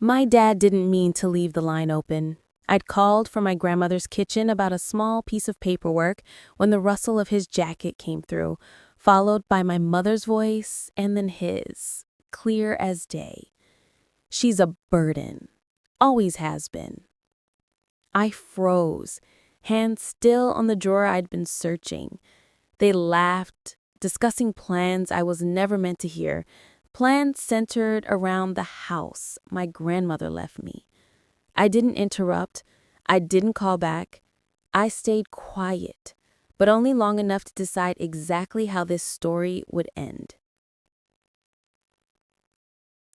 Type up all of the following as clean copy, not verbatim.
My dad didn't mean to leave the line open. I'd called from my grandmother's kitchen about a small piece of paperwork when the rustle of his jacket came through, followed by my mother's voice and then his, clear as day. She's a burden. Always has been. I froze, hands still on the drawer I'd been searching. They laughed, discussing plans I was never meant to hear, plans centered around the house my grandmother left me. I didn't interrupt. I didn't call back. I stayed quiet, but only long enough to decide exactly how this story would end.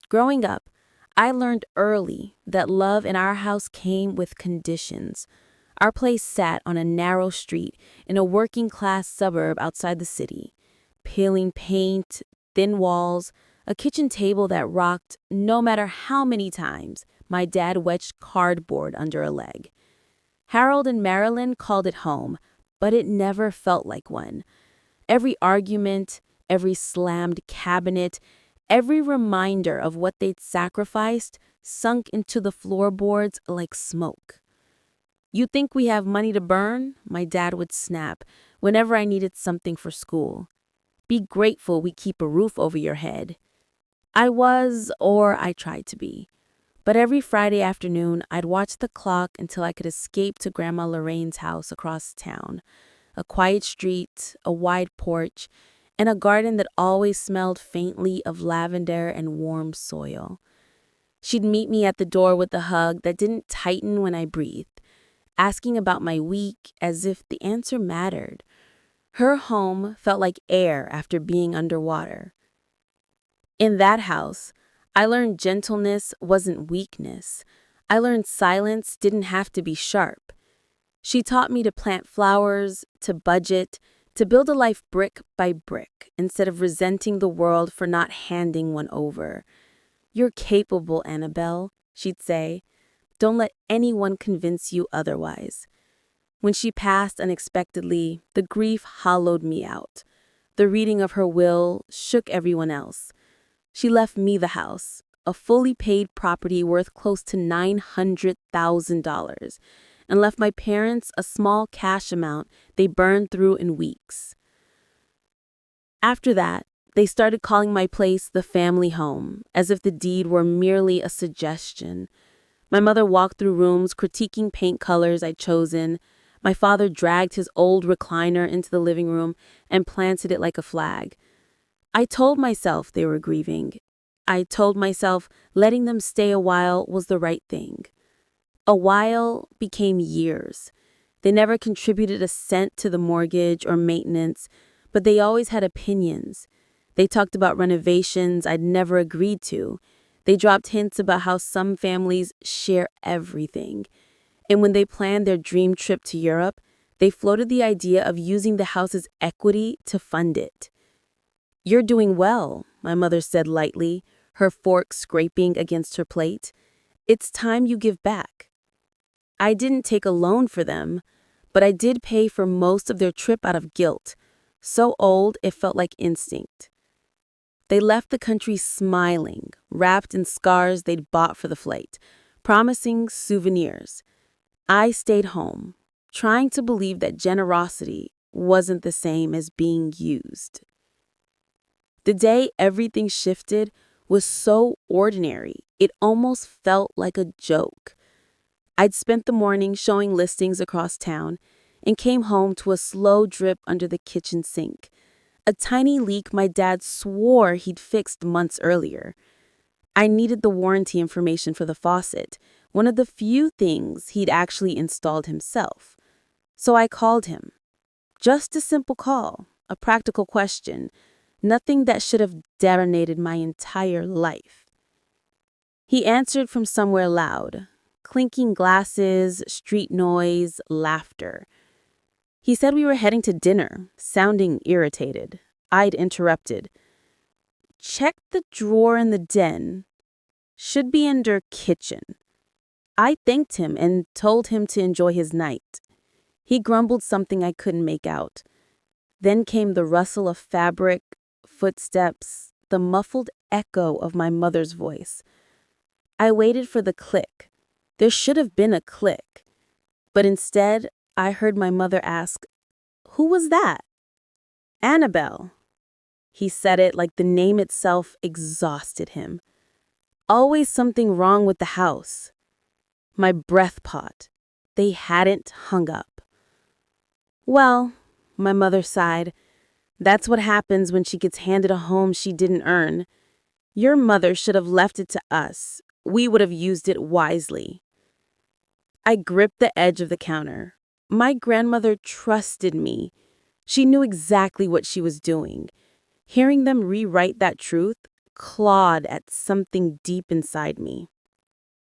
Growing up, I learned early that love in our house came with conditions. Our place sat on a narrow street in a working-class suburb outside the city. Peeling paint, thin walls, a kitchen table that rocked no matter how many times my dad wedged cardboard under a leg. Harold and Marilyn called it home, but it never felt like one. Every argument, every slammed cabinet, every reminder of what they'd sacrificed sunk into the floorboards like smoke. "You think we have money to burn?" my dad would snap whenever I needed something for school. "Be grateful we keep a roof over your head." I was, or I tried to be. But every Friday afternoon, I'd watch the clock until I could escape to Grandma Lorraine's house across town. A quiet street, a wide porch, and a garden that always smelled faintly of lavender and warm soil. She'd meet me at the door with a hug that didn't tighten when I breathed, asking about my week as if the answer mattered. Her home felt like air after being underwater. In that house, I learned gentleness wasn't weakness. I learned silence didn't have to be sharp. She taught me to plant flowers, to budget, to build a life brick by brick instead of resenting the world for not handing one over. "You're capable, Annabelle," she'd say. "Don't let anyone convince you otherwise." When she passed unexpectedly, the grief hollowed me out. The reading of her will shook everyone else. She left me the house, a fully paid property worth close to $900,000, and left my parents a small cash amount they burned through in weeks. After that, they started calling my place the family home, as if the deed were merely a suggestion. My mother walked through rooms critiquing paint colors I'd chosen. My father dragged his old recliner into the living room and planted it like a flag. I told myself they were grieving. I told myself letting them stay a while was the right thing. A while became years. They never contributed a cent to the mortgage or maintenance, but they always had opinions. They talked about renovations I'd never agreed to. They dropped hints about how some families share everything. And when they planned their dream trip to Europe, they floated the idea of using the house's equity to fund it. "You're doing well," my mother said lightly, her fork scraping against her plate. "It's time you give back." I didn't take a loan for them, but I did pay for most of their trip out of guilt, so old it felt like instinct. They left the country smiling, wrapped in scars they'd bought for the flight, promising souvenirs. I stayed home, trying to believe that generosity wasn't the same as being used. The day everything shifted was so ordinary, it almost felt like a joke. I'd spent the morning showing listings across town and came home to a slow drip under the kitchen sink, a tiny leak my dad swore he'd fixed months earlier. I needed the warranty information for the faucet, one of the few things he'd actually installed himself. So I called him. Just a simple call, a practical question. Nothing that should have detonated my entire life. He answered from somewhere loud, clinking glasses, street noise, laughter. He said we were heading to dinner, sounding irritated. I'd interrupted. "Check the drawer in the den. Should be under kitchen." I thanked him and told him to enjoy his night. He grumbled something I couldn't make out. Then came the rustle of fabric, footsteps, the muffled echo of my mother's voice. I waited for the click. There should have been a click. But instead, I heard my mother ask, "Who was that?" "Annabelle." He said it like the name itself exhausted him. Always something wrong with the house. My breath pot. They hadn't hung up. "Well," my mother sighed, "that's what happens when she gets handed a home she didn't earn. Your mother should have left it to us. We would have used it wisely." I gripped the edge of the counter. My grandmother trusted me. She knew exactly what she was doing. Hearing them rewrite that truth clawed at something deep inside me.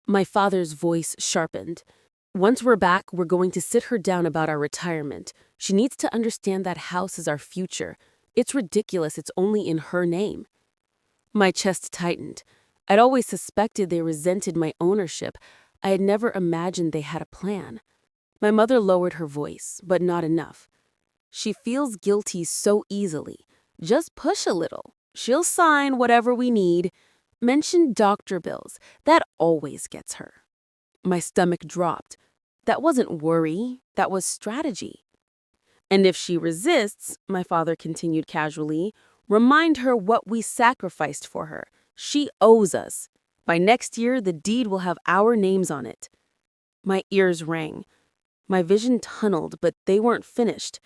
My father's voice sharpened. "Once we're back, we're going to sit her down about our retirement. She needs to understand that house is our future. It's ridiculous it's only in her name." My chest tightened. I'd always suspected they resented my ownership. I had never imagined they had a plan. My mother lowered her voice, but not enough. "She feels guilty so easily. Just push a little. She'll sign whatever we need. Mention doctor bills. That always gets her." My stomach dropped. That wasn't worry, that was strategy. "And if she resists," my father continued casually, "remind her what we sacrificed for her. She owes us. By next year, the deed will have our names on it." My ears rang. My vision tunneled, but they weren't finished.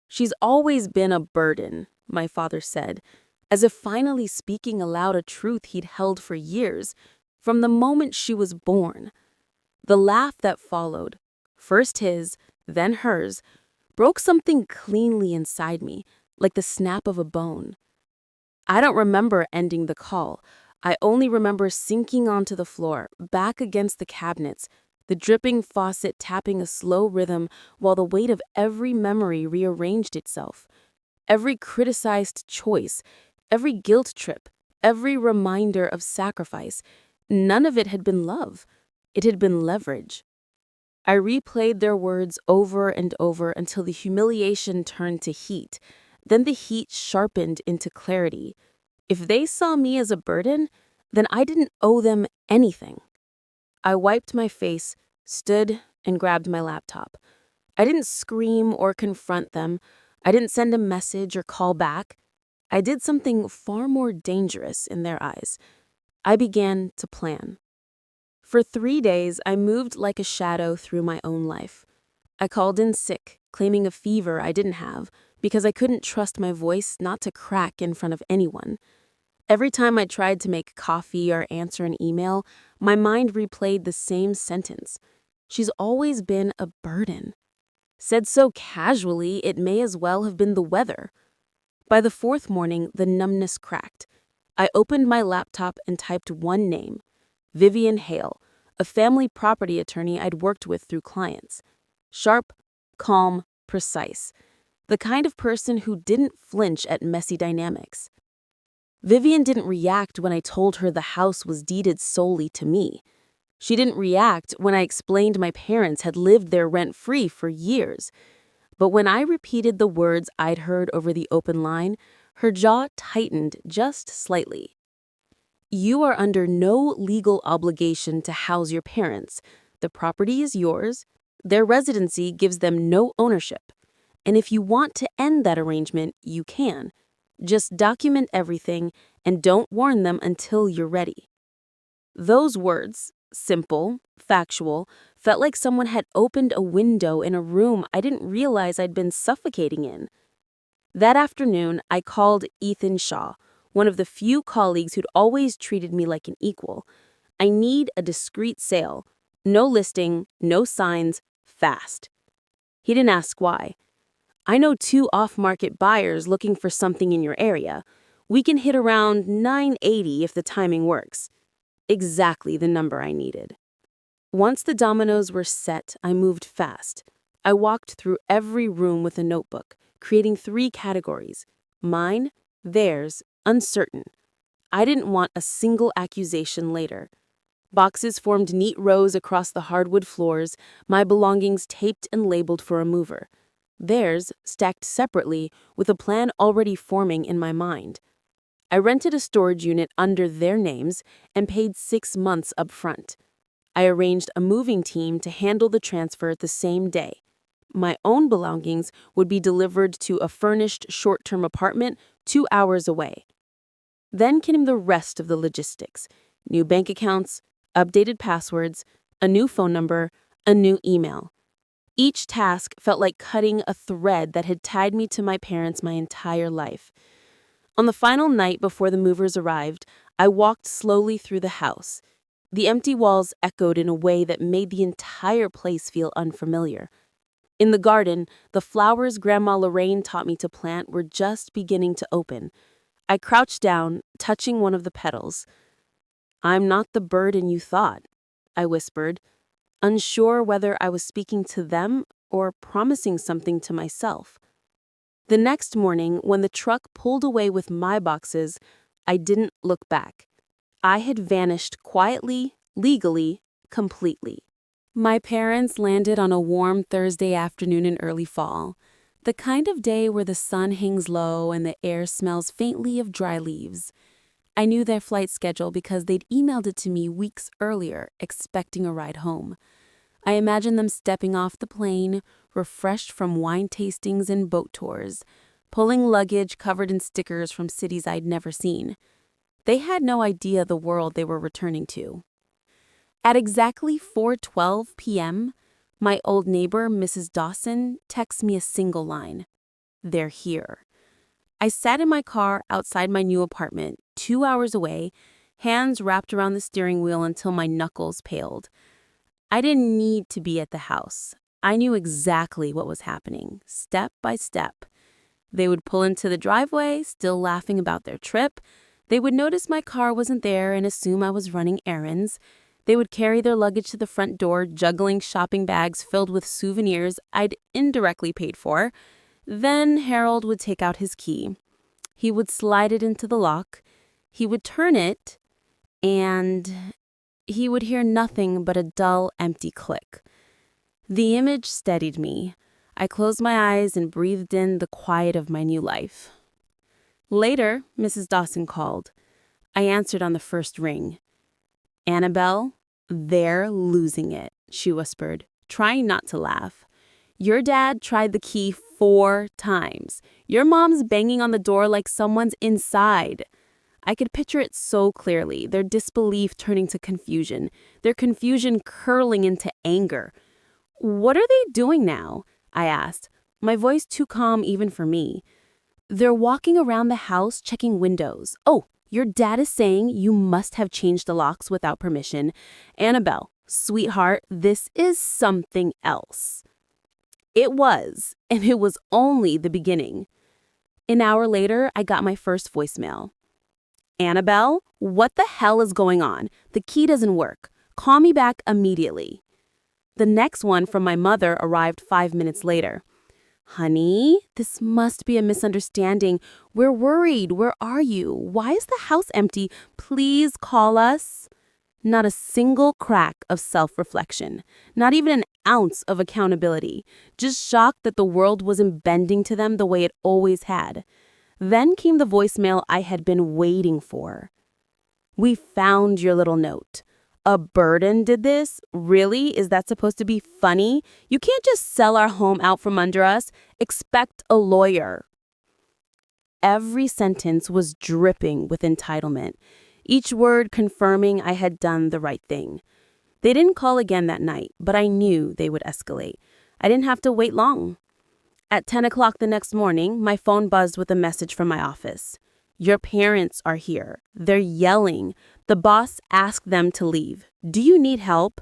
"She's always been a burden," my father said, as if finally speaking aloud a truth he'd held for years, from the moment she was born. The laugh that followed, first his, then hers, broke something cleanly inside me, like the snap of a bone. I don't remember ending the call. I only remember sinking onto the floor, back against the cabinets, the dripping faucet tapping a slow rhythm while the weight of every memory rearranged itself. Every criticized choice, every guilt trip, every reminder of sacrifice, none of it had been love. It had been leverage. I replayed their words over and over until the humiliation turned to heat. Then the heat sharpened into clarity. If they saw me as a burden, then I didn't owe them anything. I wiped my face, stood, and grabbed my laptop. I didn't scream or confront them. I didn't send a message or call back. I did something far more dangerous in their eyes. I began to plan. For 3 days, I moved like a shadow through my own life. I called in sick, claiming a fever I didn't have, because I couldn't trust my voice not to crack in front of anyone. Every time I tried to make coffee or answer an email, my mind replayed the same sentence. "She's always been a burden." Said so casually, it may as well have been the weather. By the 4th morning, the numbness cracked. I opened my laptop and typed one name: Vivian Hale, a family property attorney I'd worked with through clients. Sharp, calm, precise. The kind of person who didn't flinch at messy dynamics. Vivian didn't react when I told her the house was deeded solely to me. She didn't react when I explained my parents had lived there rent-free for years. But when I repeated the words I'd heard over the open line, her jaw tightened just slightly. "You are under no legal obligation to house your parents. The property is yours. Their residency gives them no ownership. And if you want to end that arrangement, you can. Just document everything and don't warn them until you're ready." Those words, simple, factual, felt like someone had opened a window in a room I didn't realize I'd been suffocating in. That afternoon, I called Ethan Shaw, one of the few colleagues who'd always treated me like an equal. "I need a discreet sale. No listing, no signs, fast." He didn't ask why. "I know 2 off-market buyers looking for something in your area. We can hit around 980 if the timing works." Exactly the number I needed. Once the dominoes were set, I moved fast. I walked through every room with a notebook, creating 3 categories: mine, theirs, uncertain. I didn't want a single accusation later. Boxes formed neat rows across the hardwood floors, my belongings taped and labeled for a mover. Theirs stacked separately with a plan already forming in my mind. I rented a storage unit under their names and paid 6 months up front. I arranged a moving team to handle the transfer the same day. My own belongings would be delivered to a furnished short-term apartment 2 hours away. Then came the rest of the logistics: new bank accounts, updated passwords, a new phone number, a new email. Each task felt like cutting a thread that had tied me to my parents my entire life. On the final night before the movers arrived, I walked slowly through the house. The empty walls echoed in a way that made the entire place feel unfamiliar. In the garden, the flowers Grandma Lorraine taught me to plant were just beginning to open. I crouched down, touching one of the petals. "I'm not the burden you thought," I whispered, unsure whether I was speaking to them or promising something to myself. The next morning, when the truck pulled away with my boxes, I didn't look back. I had vanished quietly, legally, completely. My parents landed on a warm Thursday afternoon in early fall, the kind of day where the sun hangs low and the air smells faintly of dry leaves. I knew their flight schedule because they'd emailed it to me weeks earlier, expecting a ride home. I imagined them stepping off the plane, refreshed from wine tastings and boat tours, pulling luggage covered in stickers from cities I'd never seen. They had no idea the world they were returning to. At exactly 4:12 p.m., my old neighbor, Mrs. Dawson, texts me a single line: "They're here." I sat in my car outside my new apartment, 2 hours away, hands wrapped around the steering wheel until my knuckles paled. I didn't need to be at the house. I knew exactly what was happening, step by step. They would pull into the driveway, still laughing about their trip. They would notice my car wasn't there and assume I was running errands. They would carry their luggage to the front door, juggling shopping bags filled with souvenirs I'd indirectly paid for. Then Harold would take out his key. He would slide it into the lock. He would turn it, and he would hear nothing but a dull, empty click. The image steadied me. I closed my eyes and breathed in the quiet of my new life. Later, Mrs. Dawson called. I answered on the first ring. "Annabelle, they're losing it," she whispered, trying not to laugh. "Your dad tried the key 4 times. Your mom's banging on the door like someone's inside." I could picture it so clearly, their disbelief turning to confusion, their confusion curling into anger. "What are they doing now?" I asked, my voice too calm even for me. "They're walking around the house checking windows. Oh, your dad is saying you must have changed the locks without permission. Annabelle, sweetheart, this is something else." It was, and it was only the beginning. An hour later, I got my first voicemail. "Annabelle, what the hell is going on? The key doesn't work. Call me back immediately." The next one from my mother arrived 5 minutes later. "Honey, this must be a misunderstanding. We're worried. Where are you? Why is the house empty? Please call us." Not a single crack of self-reflection, not even an ounce of accountability, just shocked that the world wasn't bending to them the way it always had. Then came the voicemail I had been waiting for. "We found your little note." "A burden did this? Really? Is that supposed to be funny? You can't just sell our home out from under us. Expect a lawyer." Every sentence was dripping with entitlement, each word confirming I had done the right thing. They didn't call again that night, but I knew they would escalate. I didn't have to wait long. At 10 o'clock the next morning, my phone buzzed with a message from my office. "Your parents are here. They're yelling. The boss asked them to leave. Do you need help?"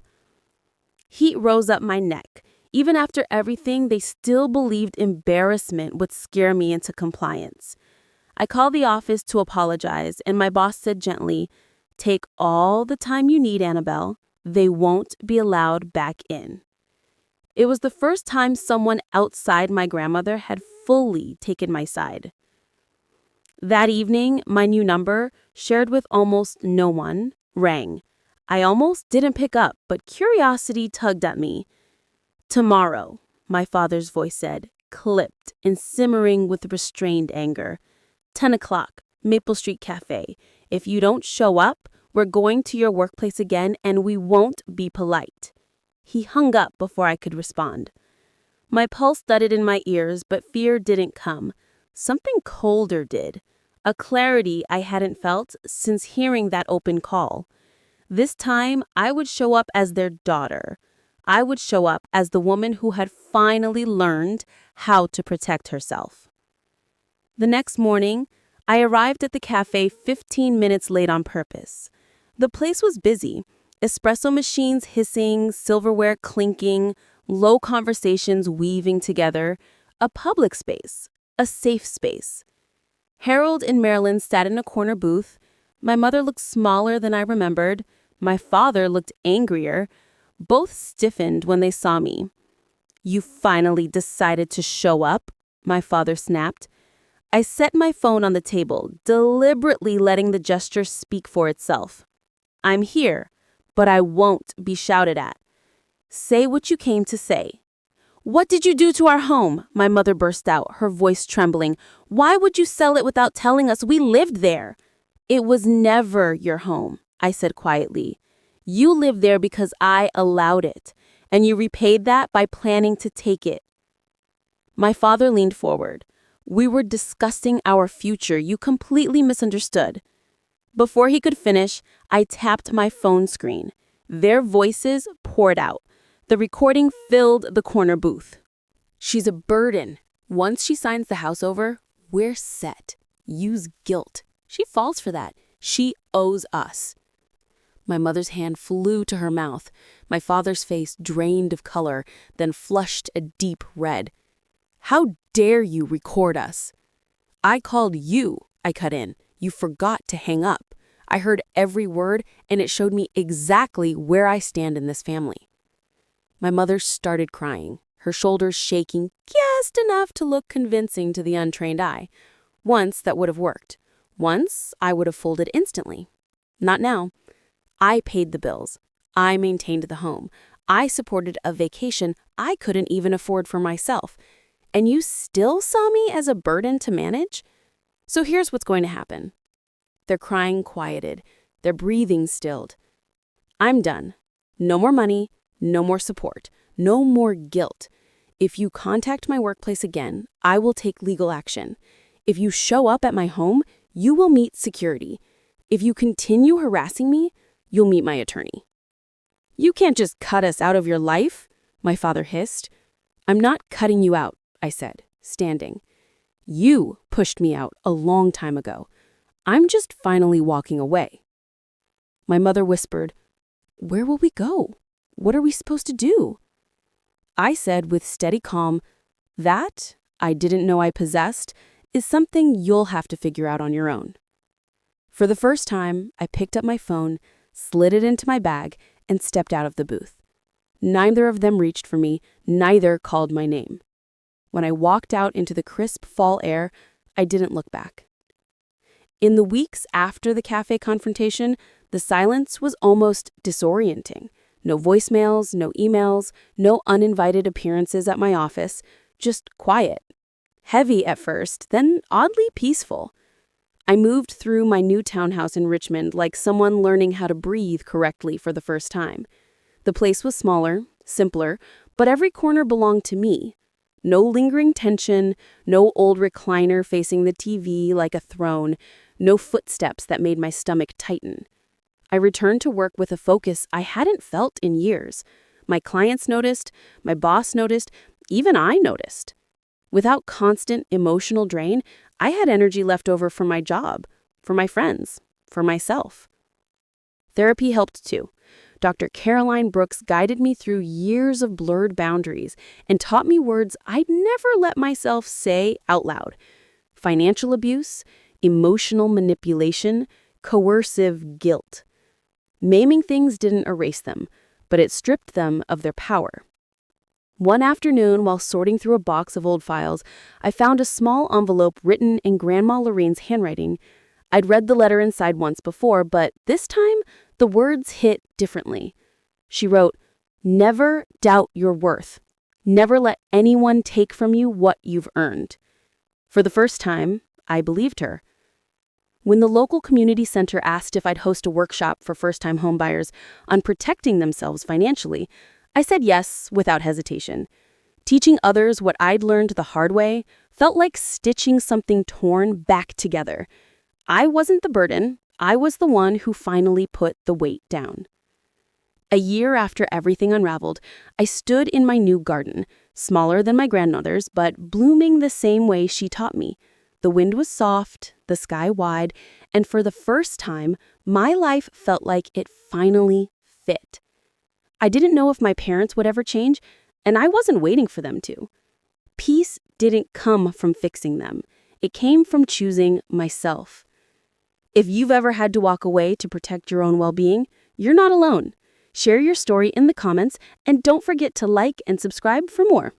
Heat rose up my neck. Even after everything, they still believed embarrassment would scare me into compliance. I called the office to apologize, and my boss said gently, "Take all the time you need, Annabelle. They won't be allowed back in." It was the first time someone outside my grandmother had fully taken my side. That evening, my new number, shared with almost no one, rang. I almost didn't pick up, but curiosity tugged at me. "Tomorrow," my father's voice said, clipped and simmering with restrained anger. 10 o'clock. Maple Street Cafe. If you don't show up, we're going to your workplace again and we won't be polite." He hung up before I could respond. My pulse thudded in my ears, but fear didn't come. Something colder did. A clarity I hadn't felt since hearing that open call. This time, I would show up as their daughter. I would show up as the woman who had finally learned how to protect herself. The next morning, I arrived at the cafe 15 minutes late on purpose. The place was busy. Espresso machines hissing, silverware clinking, low conversations weaving together. A public space, a safe space. Harold and Marilyn sat in a corner booth. My mother looked smaller than I remembered. My father looked angrier. Both stiffened when they saw me. "You finally decided to show up?" my father snapped. I set my phone on the table, deliberately letting the gesture speak for itself. "I'm here, but I won't be shouted at. Say what you came to say." "What did you do to our home?" my mother burst out, her voice trembling. "Why would you sell it without telling us we lived there?" "It was never your home," I said quietly. "You lived there because I allowed it, and you repaid that by planning to take it." My father leaned forward. "We were discussing our future. You completely misunderstood." Before he could finish, I tapped my phone screen. Their voices poured out. The recording filled the corner booth. "She's a burden. Once she signs the house over, we're set. Use guilt. She falls for that. She owes us." My mother's hand flew to her mouth. My father's face drained of color, then flushed a deep red. "How dare you record us?" "I called you," I cut in. "You forgot to hang up. I heard every word, and it showed me exactly where I stand in this family." My mother started crying, her shoulders shaking just enough to look convincing to the untrained eye. Once that would have worked. Once I would have folded instantly. Not now. I paid the bills. I maintained the home. I supported a vacation I couldn't even afford for myself. And you still saw me as a burden to manage? So here's what's going to happen. Their crying quieted. Their breathing stilled. "I'm done. No more money. No more support. No more guilt. If you contact my workplace again, I will take legal action. If you show up at my home, you will meet security. If you continue harassing me, you'll meet my attorney." "You can't just cut us out of your life," my father hissed. "I'm not cutting you out," I said, standing. "You pushed me out a long time ago. I'm just finally walking away." My mother whispered, "Where will we go? What are we supposed to do?" I said with steady calm, "That I didn't know I possessed is something you'll have to figure out on your own." For the first time, I picked up my phone, slid it into my bag, and stepped out of the booth. Neither of them reached for me, neither called my name. When I walked out into the crisp fall air, I didn't look back. In the weeks after the cafe confrontation, the silence was almost disorienting. No voicemails, no emails, no uninvited appearances at my office, just quiet. Heavy at first, then oddly peaceful. I moved through my new townhouse in Richmond like someone learning how to breathe correctly for the first time. The place was smaller, simpler, but every corner belonged to me. No lingering tension, no old recliner facing the TV like a throne, no footsteps that made my stomach tighten. I returned to work with a focus I hadn't felt in years. My clients noticed, my boss noticed, even I noticed. Without constant emotional drain, I had energy left over for my job, for my friends, for myself. Therapy helped too. Dr. Caroline Brooks guided me through years of blurred boundaries and taught me words I'd never let myself say out loud. Financial abuse, emotional manipulation, coercive guilt. Naming things didn't erase them, but it stripped them of their power. One afternoon, while sorting through a box of old files, I found a small envelope written in Grandma Lorene's handwriting. I'd read the letter inside once before, but this time, the words hit differently. She wrote, "Never doubt your worth. Never let anyone take from you what you've earned." For the first time, I believed her. When the local community center asked if I'd host a workshop for first-time homebuyers on protecting themselves financially, I said yes without hesitation. Teaching others what I'd learned the hard way felt like stitching something torn back together. I wasn't the burden, I was the one who finally put the weight down. A year after everything unraveled, I stood in my new garden, smaller than my grandmother's, but blooming the same way she taught me. The wind was soft, the sky wide, and for the first time, my life felt like it finally fit. I didn't know if my parents would ever change, and I wasn't waiting for them to. Peace didn't come from fixing them. It came from choosing myself. If you've ever had to walk away to protect your own well-being, you're not alone. Share your story in the comments, and don't forget to like and subscribe for more.